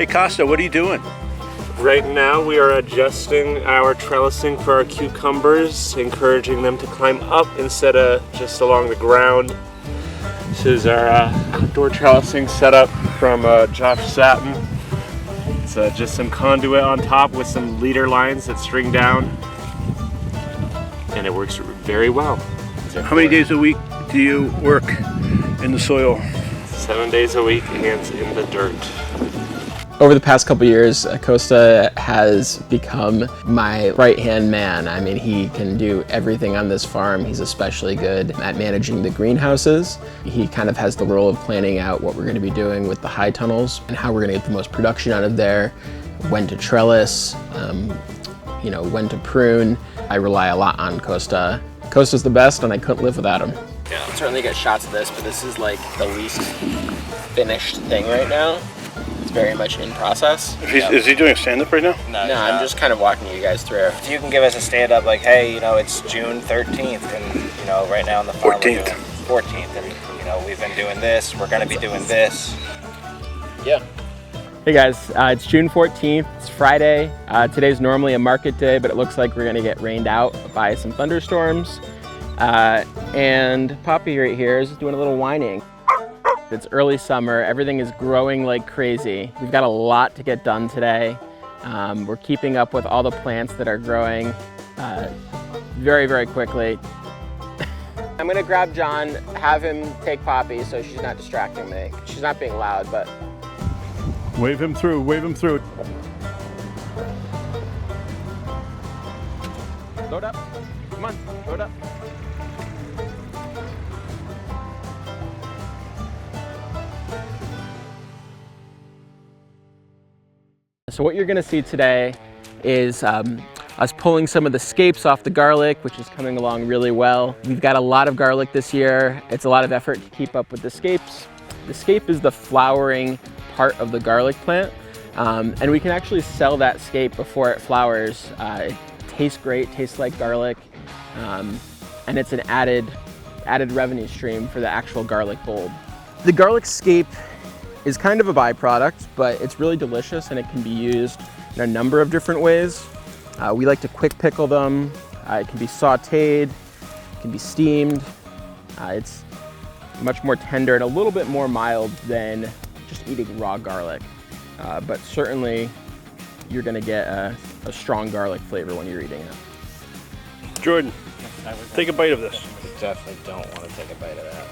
Hey Costa, what are you doing? Right now we are adjusting our trellising for our cucumbers, encouraging them to climb up instead of just along the ground. This is our outdoor trellising setup from Josh Satin. It's just some conduit on top with some leader lines that string down, and it works very well. How many days a week do you work in the soil? 7 days a week, hands in the dirt. Over the past couple years, Costa has become my right-hand man. I mean, he can do everything on this farm. He's especially good at managing the greenhouses. He kind of has the role of planning out what we're going to be doing with the high tunnels and how we're going to get the most production out of there, when to trellis, when to prune. I rely a lot on Costa. Costa's the best, and I couldn't live without him. Yeah, I'll certainly get shots of this, but this is like the least finished thing right now. Very much in process. Is he doing stand-up right now? No, I'm just kind of walking you guys through. If you can give us a stand-up like, hey, it's June 13th, and right now on the farm 14th, and we've been doing this, we're gonna be doing this. Yeah. Hey guys, it's June 14th, it's Friday. Today's normally a market day, but it looks like we're gonna get rained out by some thunderstorms. And Poppy right here is doing a little whining. It's early summer, everything is growing like crazy. We've got a lot to get done today. We're keeping up with all the plants that are growing very, very quickly. I'm gonna grab John, have him take Poppy so she's not distracting me. She's not being loud, but. Wave him through, wave him through. Load up, come on, load up. So what you're gonna see today is us pulling some of the scapes off the garlic, which is coming along really well. We've got a lot of garlic this year. It's a lot of effort to keep up with the scapes. The scape is the flowering part of the garlic plant, and we can actually sell that scape before it flowers. It tastes great, tastes like garlic, and it's an added revenue stream for the actual garlic bulb. The garlic scape is kind of a byproduct, but it's really delicious and it can be used in a number of different ways. We like to quick pickle them. It can be sauteed, it can be steamed. It's much more tender and a little bit more mild than just eating raw garlic. But certainly you're gonna get a strong garlic flavor when you're eating it. Jordan, take a bite of this. I definitely don't want to take a bite of that.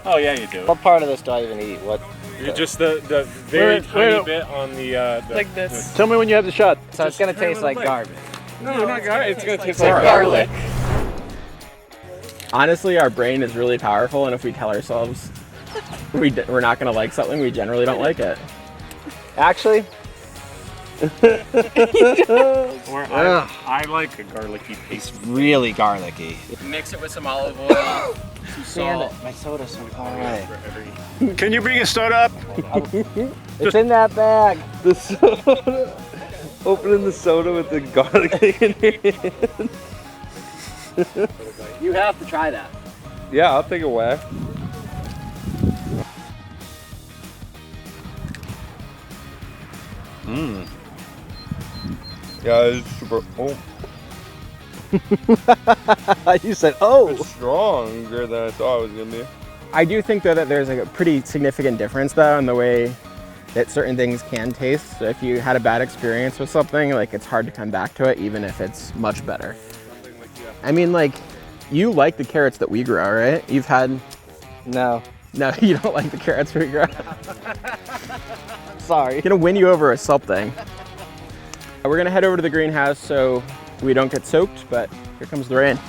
Oh yeah, you do. What part of this do I even eat? What? You're just the very tiny bit on the like this. Tell me when you have the shot. So it's gonna taste like garbage. No, not garbage. It's gonna taste like garlic. Honestly, our brain is really powerful, and if we tell ourselves we're not gonna like something, we generally don't like it. Actually, I like a garlicky paste. really garlicky. Mix it with some olive oil, some salt. My soda's so far away. Can you bring a soda up? It's in that bag. The soda. Opening the soda with the garlic in it. You have to try that. Yeah, I'll take a whack. Mmm. Yeah, it's super. Oh. You said, oh. It's stronger than I thought it was gonna be. I do think though that there's like a pretty significant difference though in the way that certain things can taste. So if you had a bad experience with something, like it's hard to come back to it even if it's much better. I mean, like, you like the carrots that we grow, right? You've had... No. No, you don't like the carrots we grow. Sorry. Gonna win you over or something. We're gonna head over to the greenhouse so we don't get soaked, but here comes the rain.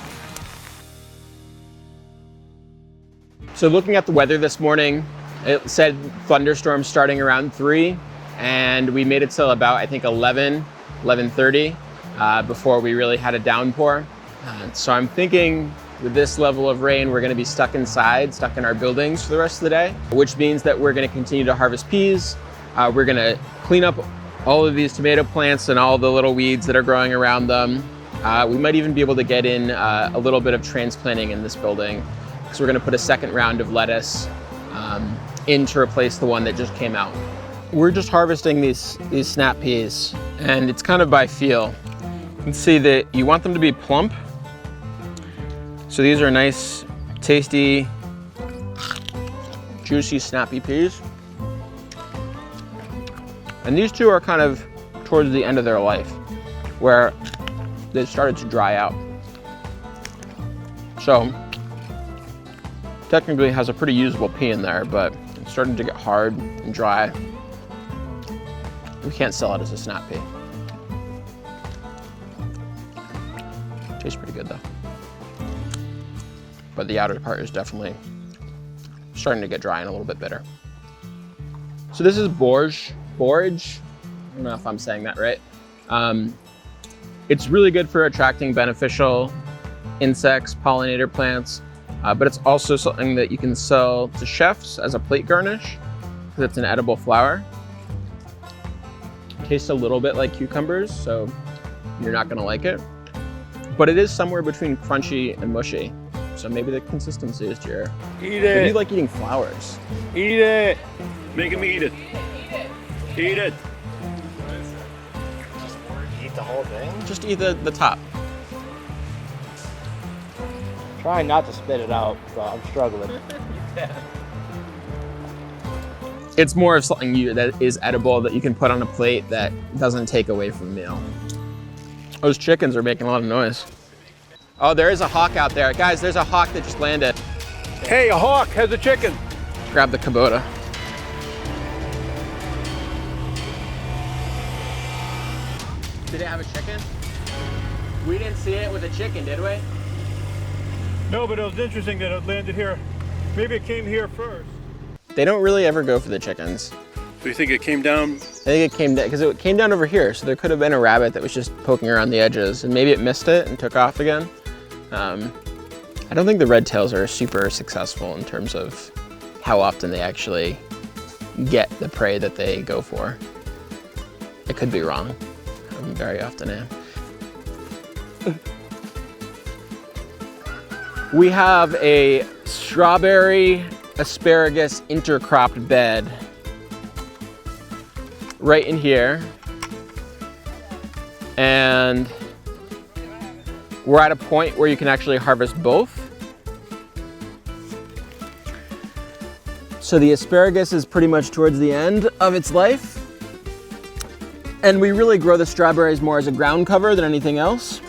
So looking at the weather this morning, it said thunderstorms starting around 3, and we made it till about, I think, 11:30 before we really had a downpour. So I'm thinking with this level of rain, we're gonna be stuck inside, stuck in our buildings for the rest of the day, which means that we're gonna continue to harvest peas. We're gonna clean up all of these tomato plants and all the little weeds that are growing around them. We might even be able to get in a little bit of transplanting in this building, because we're gonna put a second round of lettuce in to replace the one that just came out. we're just harvesting these snap peas, and it's kind of by feel. You can see that you want them to be plump. So these are nice, tasty, juicy, snappy peas. And these two are kind of towards the end of their life, where they started to dry out. So technically it has a pretty usable pea in there, but it's starting to get hard and dry. We can't sell it as a snap pea. Tastes pretty good though. But the outer part is definitely starting to get dry and a little bit bitter. So this is borage. I don't know if I'm saying that right. It's really good for attracting beneficial insects, pollinator plants, but it's also something that you can sell to chefs as a plate garnish because it's an edible flower. It tastes a little bit like cucumbers, so you're not gonna like it. But it is somewhere between crunchy and mushy. So maybe the consistency is to your... Eat Maybe it. you like eating flowers. Eat it. Make him eat it. Eat it. Eat the whole thing? Just eat the top. Trying not to spit it out, but I'm struggling. It's more of something that is edible that you can put on a plate that doesn't take away from the meal. Those chickens are making a lot of noise. Oh, there is a hawk out there. Guys, there's a hawk that just landed. Hey, a hawk has a chicken. Grab the Kubota. Did it have a chicken? We didn't see it with a chicken, did we? No, but it was interesting that it landed here. Maybe it came here first. They don't really ever go for the chickens. Do you think it came down? I think it came down, because it came down over here, so there could have been a rabbit that was just poking around the edges, and maybe it missed it and took off again. I don't think the red tails are super successful in terms of how often they actually get the prey that they go for. I could be wrong. I very often am. We have a strawberry asparagus intercropped bed right in here, and we're at a point where you can actually harvest both. So the asparagus is pretty much towards the end of its life, and we really grow the strawberries more as a ground cover than anything else.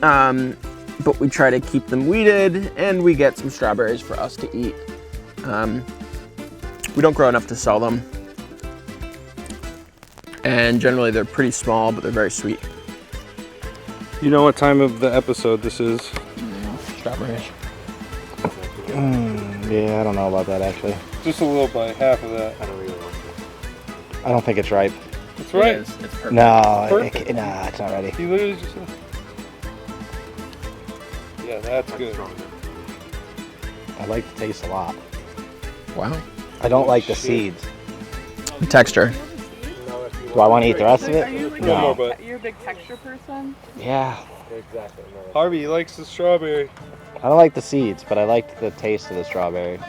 But we try to keep them weeded, and we get some strawberries for us to eat. We don't grow enough to sell them. And generally they're pretty small, but they're very sweet. You know what time of the episode this is? Strawberries. Yeah, I don't know about that actually. Just a little bite, half of that. I don't think it's ripe. That's right. It's perfect. No, Perfect. nah, it's not ready. He literally just said. Yeah, that's good. I like the taste a lot. Wow. I don't like the seeds. The texture. Do I want to eat the rest of Are you it? like No. you're a big texture person? Yeah. Harvey likes the strawberry. I don't like the seeds, but I like the taste of the strawberry.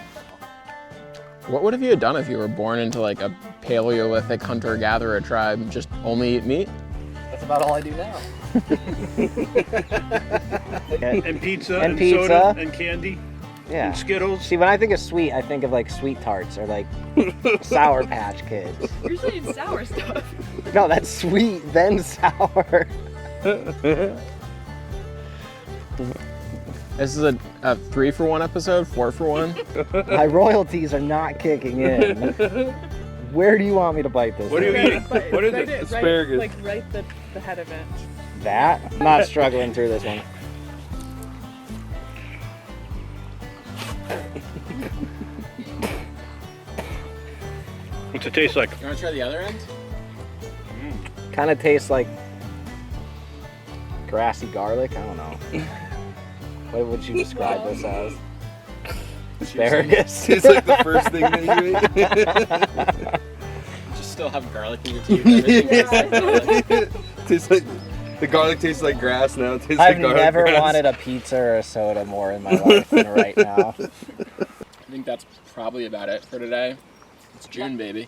What would have you done if you were born into like a Paleolithic hunter-gatherer tribe, just only eat meat? That's about all I do now. And pizza And and, pizza. soda and candy Yeah. and Skittles. See, when I think of sweet, I think of like Sweet Tarts or like Sour Patch Kids. You're usually eating sour stuff. No, that's sweet, then sour. This is a 3-for-1 episode, 4-for-1. My royalties are not kicking in. Where do you want me to bite this? What are you thing? eating? What is Right it? Asparagus. Right the head of it. That? I'm not struggling through this one. What's it taste like? You want to try the other end? Kind of tastes like grassy garlic. I don't know. What would you describe this as? Asparagus. It's like the first thing that you ate. Just still have garlic in your teeth. Everything tastes like garlic. Tastes like the garlic tastes like grass now. It tastes I've like garlic never grass. wanted a pizza or a soda more in my life than right now. I think that's probably about it for today. It's June, baby.